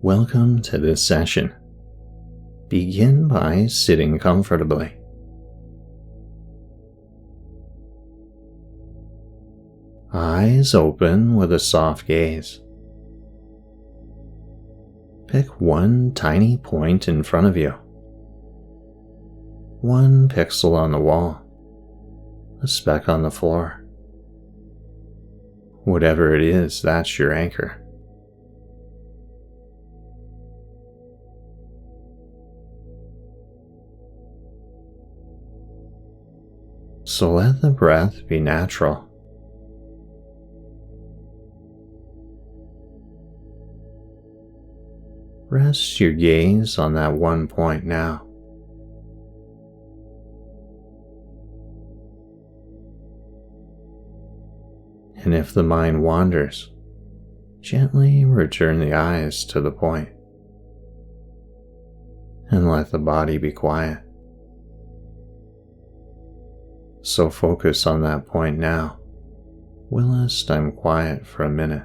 Welcome to this session. Begin by sitting comfortably. Eyes open with a soft gaze. Pick one tiny point in front of you. One pixel on the wall. A speck on the floor. Whatever it is, that's your anchor. So let the breath be natural. Rest your gaze on that one point now. And if the mind wanders, gently return the eyes to the point. And let the body be quiet. So focus on that point now, whilst I'm quiet for a minute.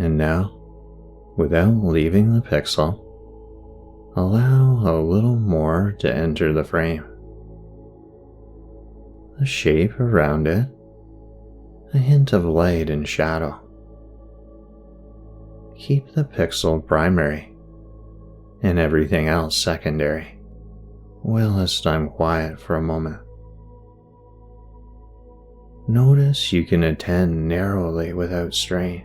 And now, without leaving the pixel, allow a little more to enter the frame. The shape around it, a hint of light and shadow. Keep the pixel primary and everything else secondary, whilst I'm quiet for a moment. Notice you can attend narrowly without strain.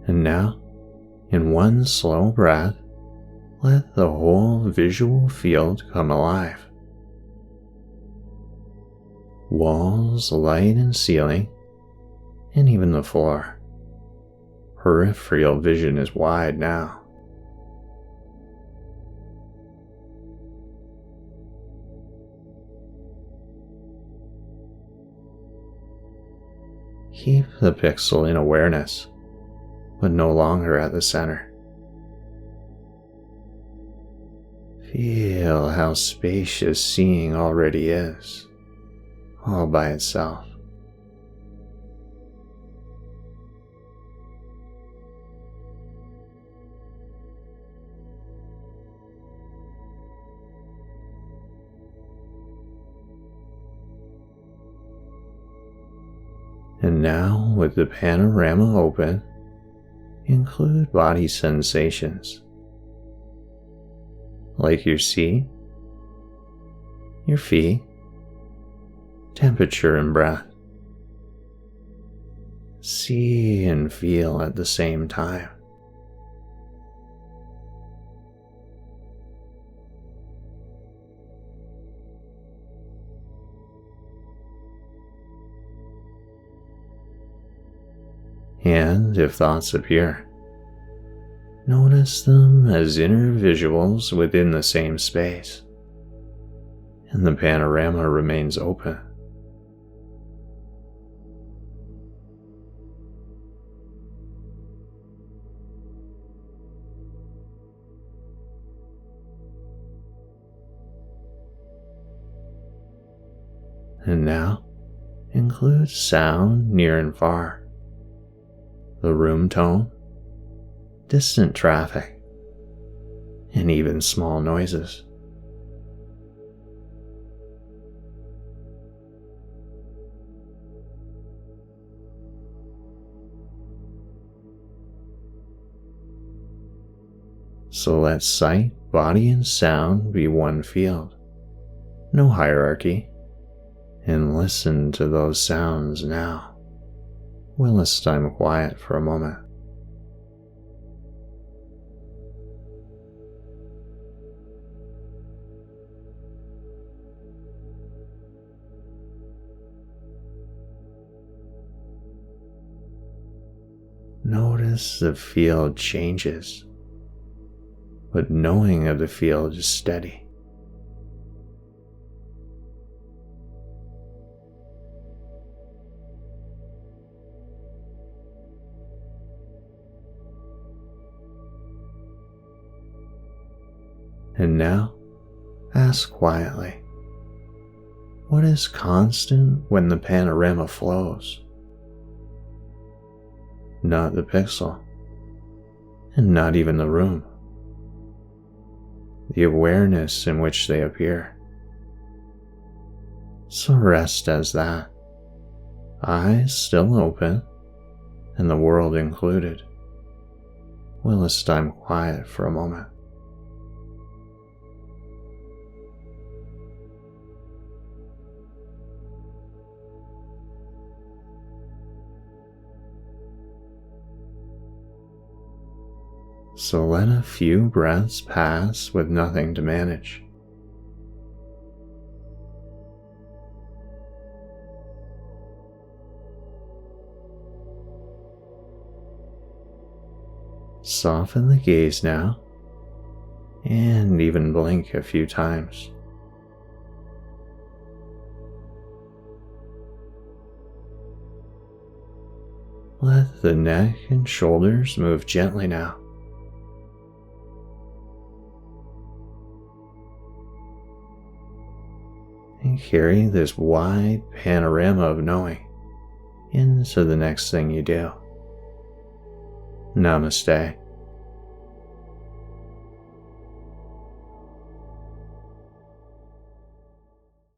And now, in one slow breath, let the whole visual field come alive. Walls, light and ceiling, and even the floor. Peripheral vision is wide now. Keep the pixel in awareness, but no longer at the center. Feel how spacious seeing already is, all by itself. And now, with the panorama open, include body sensations, like your seat, your feet, temperature and breath. See and feel at the same time. And if thoughts appear, notice them as inner visuals within the same space, and the panorama remains open. And now, include sound near and far, the room tone, distant traffic, and even small noises. So let sight, body, and sound be one field, no hierarchy, and listen to those sounds now, whilst I'm quiet for a moment. Notice the field changes, but knowing of the field is steady. And now, ask quietly, what is constant when the panorama flows? Not the pixel, and not even the room. The awareness in which they appear. So rest as that, eyes still open, and the world included, whilst I'm quiet for a moment. So let a few breaths pass with nothing to manage. Soften the gaze now, and even blink a few times. Let the neck and shoulders move gently now. And carry this wide panorama of knowing into the next thing you do. Namaste.